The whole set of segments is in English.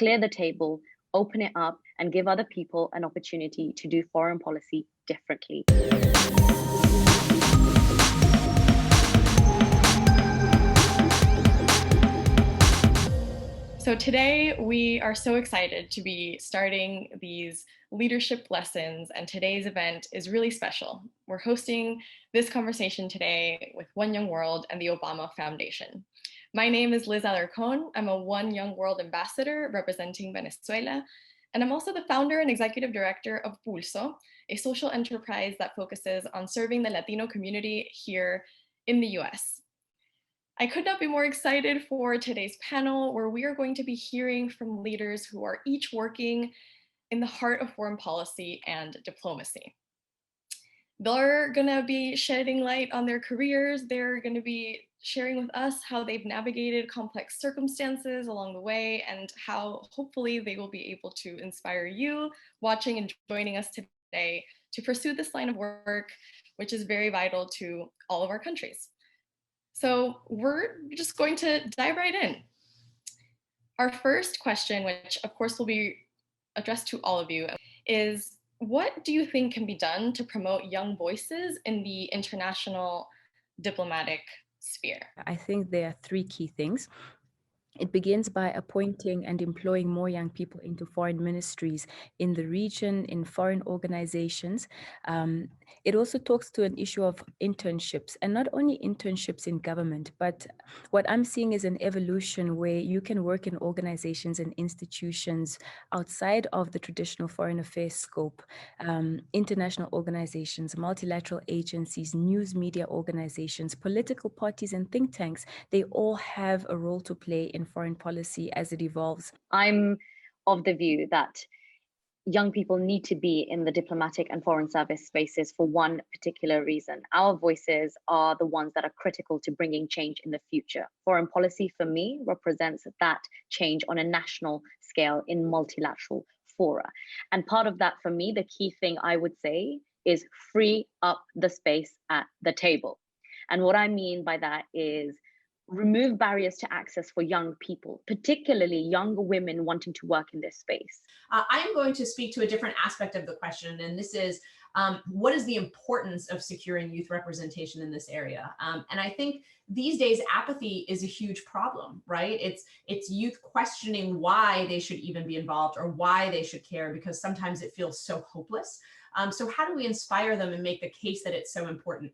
clear the table, open it up, and give other people an opportunity to do foreign policy differently. So today we are so excited to be starting these leadership lessons, and today's event is really special. We're hosting this conversation today with One Young World and the Obama Foundation. My name is Liz Alarcon. I'm a One Young World ambassador representing Venezuela, and I'm also the founder and executive director of Pulso, a social enterprise that focuses on serving the Latino community here in the US. I could not be more excited for today's panel, where we are going to be hearing from leaders who are each working in the heart of foreign policy and diplomacy. They're gonna be shedding light on their careers. They're gonna be sharing with us how they've navigated complex circumstances along the way, and how hopefully they will be able to inspire you watching and joining us today to pursue this line of work, which is very vital to all of our countries. So we're just going to dive right in. Our first question, which of course will be addressed to all of you, is what do you think can be done to promote young voices in the international diplomatic sphere? I think there are three key things. It begins by appointing and employing more young people into foreign ministries in the region, in foreign organizations. It also talks to an issue of internships, and not only internships in government, but what I'm seeing is an evolution where you can work in organizations and institutions outside of the traditional foreign affairs scope, international organizations, multilateral agencies, news media organizations, political parties, and think tanks. They all have a role to play in foreign policy as it evolves. I'm of the view that young people need to be in the diplomatic and foreign service spaces for one particular reason. Our voices are the ones that are critical to bringing change in the future. Foreign policy, for me, represents that change on a national scale in multilateral fora. And part of that, for me, the key thing I would say is free up the space at the table. And what I mean by that is remove barriers to access for young people, particularly young women wanting to work in this space. I'm going to speak to a different aspect of the question, and this is what is the importance of securing youth representation in this area? And I think these days apathy is a huge problem, right? It's youth questioning why they should even be involved or why they should care, because sometimes it feels so hopeless. So how do we inspire them and make the case that it's so important?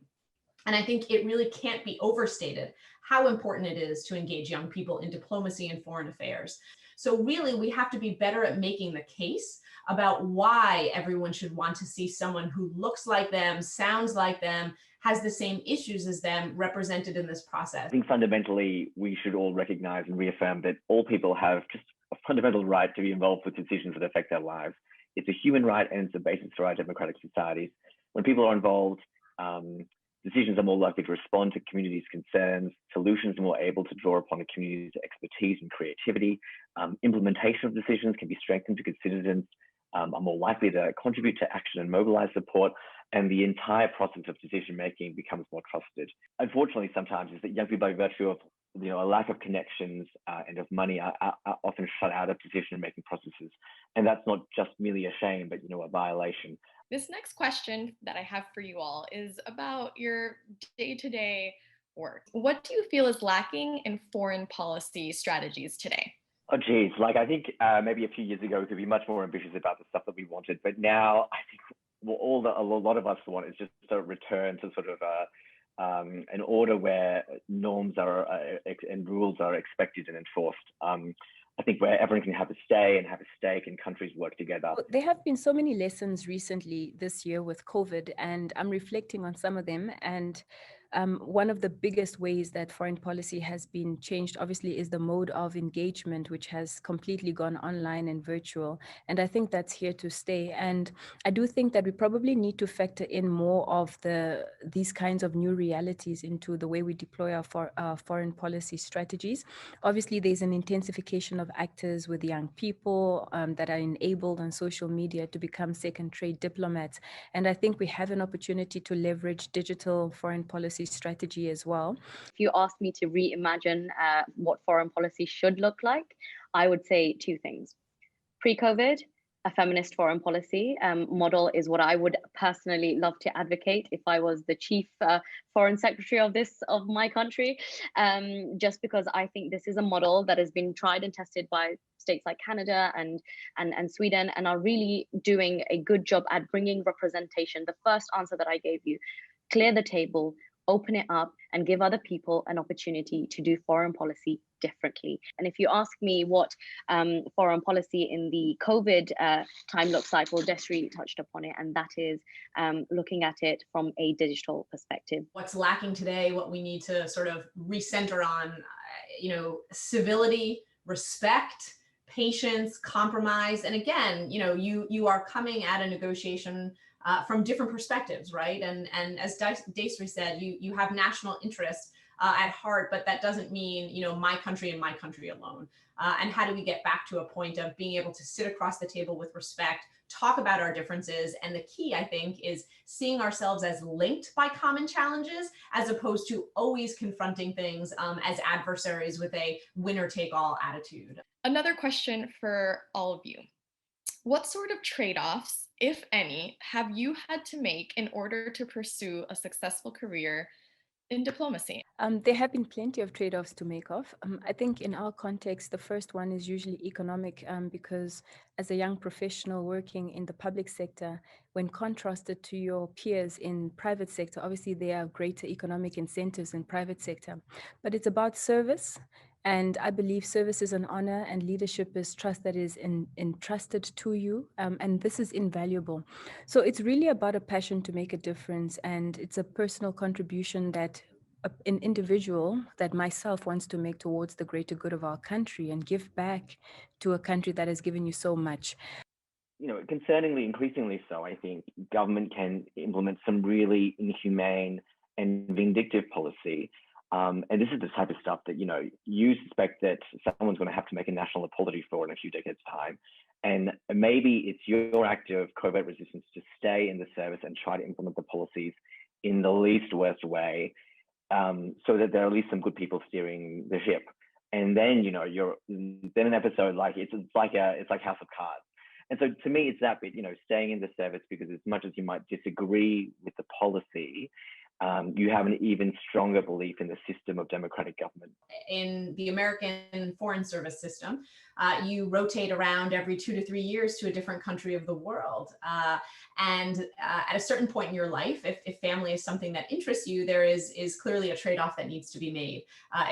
And I think it really can't be overstated how important it is to engage young people in diplomacy and foreign affairs. So really, we have to be better at making the case about why everyone should want to see someone who looks like them, sounds like them, has the same issues as them represented in this process. I think fundamentally, we should all recognize and reaffirm that all people have just a fundamental right to be involved with decisions that affect their lives. It's a human right, and it's a basis for our democratic societies. When people are involved, decisions are more likely to respond to communities' concerns, solutions are more able to draw upon the community's expertise and creativity, implementation of decisions can be strengthened because citizens are more likely to contribute to action and mobilize support, and the entire process of decision-making becomes more trusted. Unfortunately, sometimes is that young people, by virtue of a lack of connections and of money, are often shut out of decision-making processes. And that's not just merely a shame, but a violation. This next question that I have for you all is about your day-to-day work. What do you feel is lacking in foreign policy strategies today? Oh, geez. I think maybe a few years ago, we could be much more ambitious about the stuff that we wanted. But now I think a lot of us want is just a return to sort of an order where norms are and rules are expected and enforced. I think where everyone can have a say and have a stake and countries work together. There have been so many lessons recently this year with COVID, and I'm reflecting on some of them. And one of the biggest ways that foreign policy has been changed, obviously, is the mode of engagement, which has completely gone online and virtual. And I think that's here to stay. And I do think that we probably need to factor in more of these kinds of new realities into the way we deploy our foreign policy strategies. Obviously, there's an intensification of actors with young people that are enabled on social media to become second-rate diplomats. And I think we have an opportunity to leverage digital foreign policy strategy as well. If you ask me to reimagine what foreign policy should look like, I would say two things. Pre-COVID, a feminist foreign policy model is what I would personally love to advocate if I was the chief foreign secretary of my country, just because I think this is a model that has been tried and tested by states like Canada and Sweden, and are really doing a good job at bringing representation. The first answer that I gave you: clear the table, open it up, and give other people an opportunity to do foreign policy differently. And if you ask me what foreign policy in the COVID time looks like, well, Desri touched upon it, and that is looking at it from a digital perspective. What's lacking today, what we need to sort of recenter on, civility, respect, patience, compromise. And again, you are coming at a negotiation from different perspectives, right? And as Desri said, you have national interest at heart, but that doesn't mean, my country and my country alone. And how do we get back to a point of being able to sit across the table with respect, talk about our differences? And the key, I think, is seeing ourselves as linked by common challenges, as opposed to always confronting things as adversaries with a winner-take-all attitude. Another question for all of you. What sort of trade-offs, if any, have you had to make in order to pursue a successful career in diplomacy? There have been plenty of trade-offs to make off. I think in our context, the first one is usually economic, because as a young professional working in the public sector, when contrasted to your peers in private sector, obviously there are greater economic incentives in private sector, but it's about service. And I believe service is an honor, and leadership is trust that is entrusted to you. And this is invaluable. So it's really about a passion to make a difference. And it's a personal contribution that an individual, that myself, wants to make towards the greater good of our country and give back to a country that has given you so much. Concerningly, increasingly so, I think government can implement some really inhumane and vindictive policy. And this is the type of stuff that, you suspect that someone's going to have to make a national apology for in a few decades' time. And maybe it's your act of covert resistance to stay in the service and try to implement the policies in the least worst way, so that there are at least some good people steering the ship. And then, you're then an episode like it's like House of Cards. And so to me, it's that bit, staying in the service, because as much as you might disagree with the policy, you have an even stronger belief in the system of democratic government. In the American Foreign Service system, you rotate around every 2 to 3 years to a different country of the world. And at a certain point in your life, if family is something that interests you, there is clearly a trade-off that needs to be made.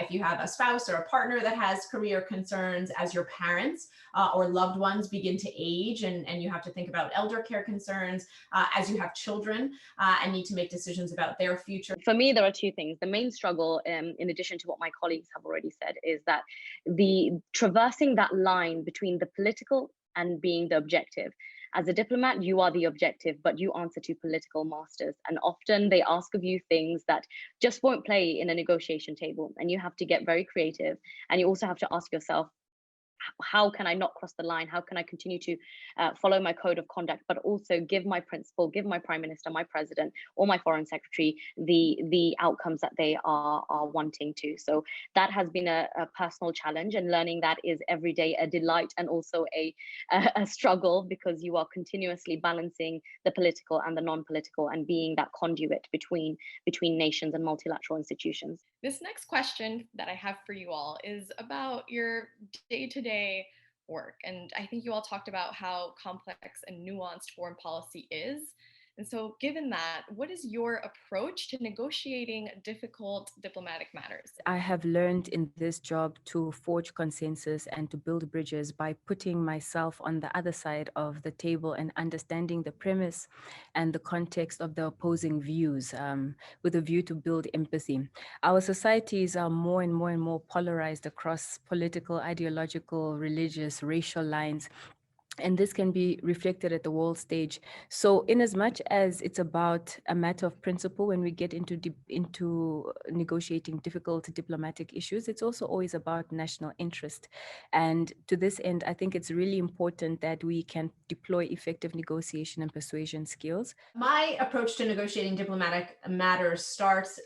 If you have a spouse or a partner that has career concerns, as your parents or loved ones begin to age, and you have to think about elder care concerns, as you have children and need to make decisions about their future. For me, there are two things. The main struggle, in addition to what my colleagues have already said, is that the traversing that line between the political and being the objective. As a diplomat, you are the objective, but you answer to political masters. And often they ask of you things that just won't play in a negotiation table. And you have to get very creative. And you also have to ask yourself, how can I not cross the line? How can I continue to follow my code of conduct, but also give my principal, give my prime minister, my president, or my foreign secretary the outcomes that they are wanting to? So that has been a personal challenge, and learning that is every day a delight and also a struggle, because you are continuously balancing the political and the non-political and being that conduit between nations and multilateral institutions. This next question that I have for you all is about your day-to-day work. And I think you all talked about how complex and nuanced foreign policy is. And so given that, what is your approach to negotiating difficult diplomatic matters? I have learned in this job to forge consensus and to build bridges by putting myself on the other side of the table and understanding the premise and the context of the opposing views, with a view to build empathy. Our societies are more and more polarized across political, ideological, religious, racial lines. And this can be reflected at the world stage. So in as much as it's about a matter of principle, when we get into negotiating difficult diplomatic issues, it's also always about national interest. And to this end, I think it's really important that we can deploy effective negotiation and persuasion skills. My approach to negotiating diplomatic matters starts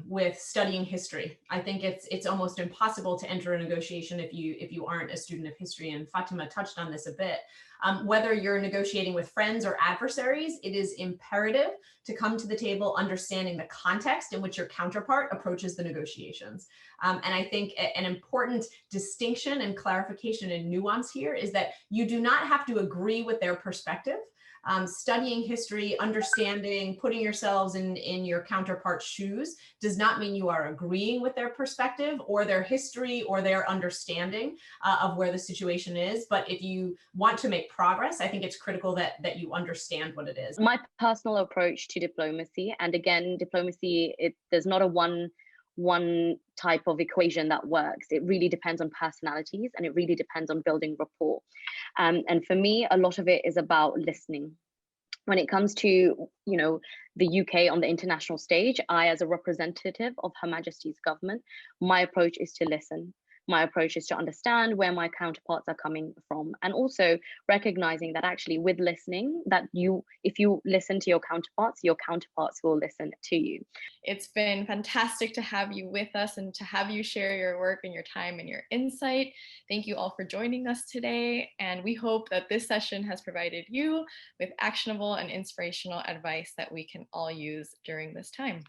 with studying history. I think it's almost impossible to enter a negotiation if you aren't a student of history, and Fatima touched on this a bit. Whether you're negotiating with friends or adversaries, it is imperative to come to the table understanding the context in which your counterpart approaches the negotiations. And I think an important distinction and clarification and nuance here is that you do not have to agree with their perspective. Studying history, understanding, putting yourselves in your counterpart's shoes does not mean you are agreeing with their perspective or their history or their understanding of where the situation is. But if you want to make progress, I think it's critical that you understand what it is. My personal approach to diplomacy, and again, diplomacy, there's not a one type of equation that works. It really depends on personalities, and it really depends on building rapport. And for me, a lot of it is about listening. When it comes to, the UK on the international stage, I, as a representative of Her Majesty's government, my approach is to listen. My approach is to understand where my counterparts are coming from, and also recognizing that actually with listening, that if you listen to your counterparts will listen to you. It's been fantastic to have you with us and to have you share your work and your time and your insight. Thank you all for joining us today. And we hope that this session has provided you with actionable and inspirational advice that we can all use during this time.